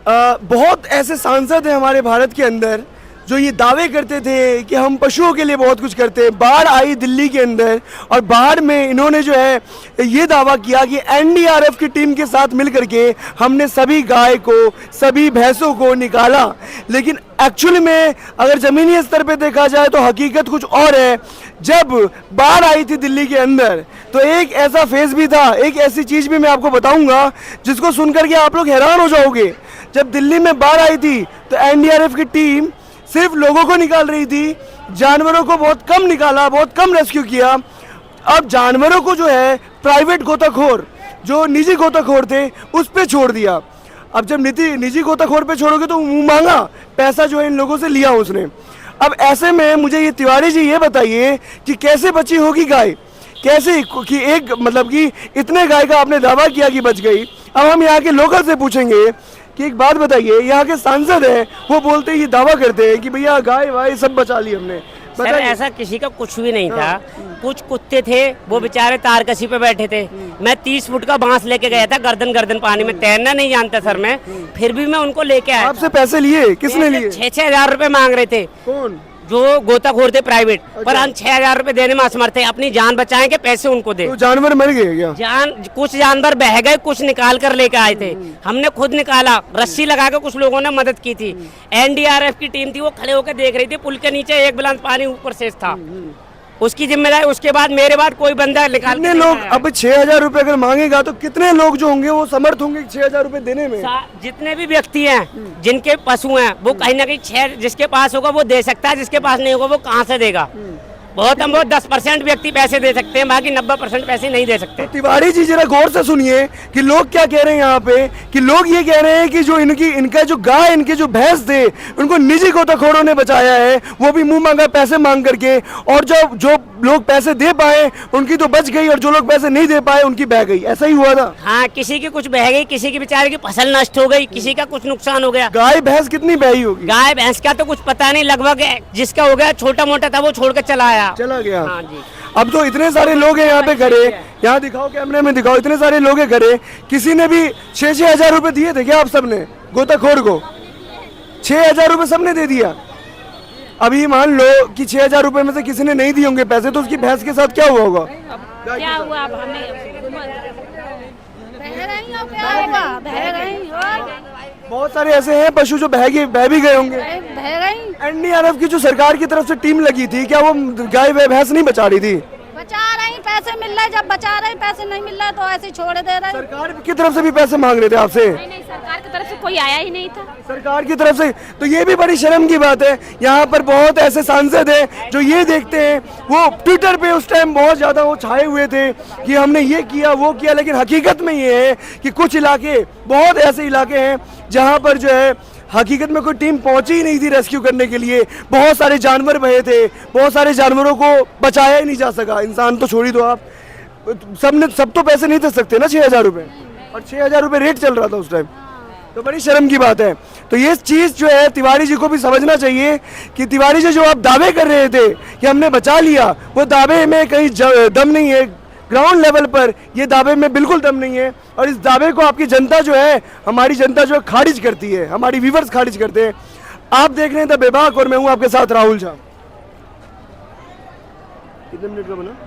बहुत ऐसे सांसद हैं हमारे भारत के अंदर जो ये दावे करते थे कि हम पशुओं के लिए बहुत कुछ करते हैं। बाढ़ आई दिल्ली के अंदर और बाढ़ में इन्होंने जो है ये दावा किया कि एनडीआरएफ की टीम के साथ मिल करके हमने सभी गाय को, सभी भैंसों को निकाला। लेकिन एक्चुअली में अगर ज़मीनी स्तर पे देखा जाए तो हकीकत कुछ और है। जब बाढ़ आई थी दिल्ली के अंदर तो एक ऐसा फेस भी था, एक ऐसी चीज़ भी मैं आपको बताऊंगा जिसको सुन करके आप लोग हैरान हो जाओगे। जब दिल्ली में बाढ़ आई थी तो एनडीआरएफ की टीम सिर्फ लोगों को निकाल रही थी, जानवरों को बहुत कम निकाला, बहुत कम रेस्क्यू किया। अब जानवरों को जो है प्राइवेट गोताखोर, जो निजी गोताखोर थे, उस पे छोड़ दिया। अब जब निजी गोताखोर पे छोड़ोगे तो मुंह मांगा पैसा जो है इन लोगों से लिया उसने। अब ऐसे में मुझे ये तिवारी जी ये बताइए कि कैसे बची होगी गाय, कैसे कि एक मतलब कि इतने गाय का आपने दावा किया कि बच गई। अब हम यहाँ के लोकल से पूछेंगे कि एक बात बताइए, यहाँ के सांसद हैं वो बोलते हैं, ये दावा करते हैं कि भैया गाय वाय सब बचा ली हमने। सर ऐसा किसी का कुछ भी नहीं था। कुछ कुत्ते थे वो बेचारे तारकसी पे बैठे थे। मैं 30 फुट का बांस लेके गया था, गर्दन पानी में, तैरना नहीं जानता सर मैं, फिर भी मैं उनको लेके आया। आपसे पैसे लिए? किसने लिए? 6-6 हजार रुपए मांग रहे थे। कौन? जो गोताखोर थे प्राइवेट। पर हम 6 हजार रुपए देने में असमर्थ थे। अपनी जान बचाएं के पैसे उनको दे। तो जानवर मर गए क्या? कुछ जानवर बह गए, कुछ निकाल कर लेके आए थे। हमने खुद निकाला, रस्सी लगा के कुछ लोगों ने मदद की थी। एनडीआरएफ की टीम थी, वो खड़े होकर देख रही थी। पुल के नीचे 1 गिलास पानी ऊपर शेष था, उसकी जिम्मेदारी। उसके बाद मेरे बाद कोई बंदा निकाल। कितने लोग अब 6,000 रुपए अगर मांगेगा तो कितने लोग जो होंगे वो समर्थ होंगे 6,000 रुपए देने में? जितने भी व्यक्ति हैं जिनके पशु हैं वो कहीं ना कहीं जिसके पास होगा वो दे सकता है, जिसके पास नहीं होगा वो कहाँ से देगा। बहुत 10% व्यक्ति पैसे दे सकते हैं, बाकी 90% पैसे नहीं दे सकते। तो तिवारी जी जरा गौर से सुनिए कि लोग क्या कह रहे हैं यहाँ पे, कि लोग ये कह रहे हैं कि जो इनका जो गाय, इनके जो भैंस थे, उनको निजी गोताखोरों ने बचाया है, वो भी मुंह मांगा पैसे मांग करके। और जो लोग पैसे दे पाए उनकी तो बच गई और जो लोग पैसे नहीं दे पाए उनकी बह गई। ऐसा ही हुआ था? हाँ, किसी की कुछ बह गई, किसी की बेचारे की फसल नष्ट हो गई, किसी का कुछ नुकसान हो गया। गाय भैंस कितनी बही होगी? गाय भैंस का तो कुछ पता नहीं, लगभग जिसका हो गया छोटा मोटा था वो छोड़ कर चला गया। हाँ जी। अब तो इतने सारे लोग हैं यहाँ पे खड़े, यहाँ दिखाओ, कैमरे में दिखाओ, इतने सारे लोग हैं खड़े। किसी ने भी 6-6 हजार रुपए दिए थे क्या आप सबने गोताखोर को? 6,000 रुपए सबने दे दिया। अभी मान लो कि 6,000 रुपए में से किसी ने नहीं दिए होंगे पैसे, तो उसकी भैंस के साथ क्या हुआ होगा? क्या हुआ? अब हमें बहुत सारे ऐसे हैं पशु जो बह भी गए होंगे। एनडीआरएफ की जो सरकार की तरफ से टीम लगी थी, क्या वो गाय भैंस नहीं बचा रही थी? बचा रही, पैसे मिल रहे, जब बचा रहे पैसे नहीं मिल रहे तो ऐसे छोड़ दे रहे। सरकार की तरफ से भी पैसे मांग रहे थे आपसे? नहीं, सरकार की तरफ से कोई आया ही नहीं था। सरकार की तरफ से तो ये भी बड़ी शर्म की बात है। यहाँ पर बहुत ऐसे सांसद हैं जो ये देखते हैं, वो ट्विटर पे उस टाइम बहुत ज्यादा वो छाए हुए थे कि हमने ये किया वो किया, लेकिन हकीकत में ये है कि कुछ इलाके, बहुत ऐसे इलाके हैं जहाँ पर जो है हकीकत में कोई टीम पहुंची ही नहीं थी रेस्क्यू करने के लिए। बहुत सारे जानवर बहे थे, बहुत सारे जानवरों को बचाया ही नहीं जा सका। इंसान तो छोड़ ही दो आप, सब तो पैसे नहीं दे सकते ना 6,000 रुपए, और 6,000 रुपए रेट चल रहा था उस टाइम। तो बड़ी शर्म की बात है। तो ये चीज़ जो है तिवारी जी को भी समझना चाहिए कि तिवारी जी जो आप दावे कर रहे थे कि हमने बचा लिया, वो दावे में कहीं दम नहीं है। ग्राउंड लेवल पर ये दावे में बिल्कुल दम नहीं है, और इस दावे को आपकी जनता जो है, हमारी जनता जो है खारिज करती है, हमारी व्यूवर्स खारिज करते हैं। आप देख रहे हैं द बेबाक और मैं हूं आपके साथ राहुल झा। कितने मिनट का बना?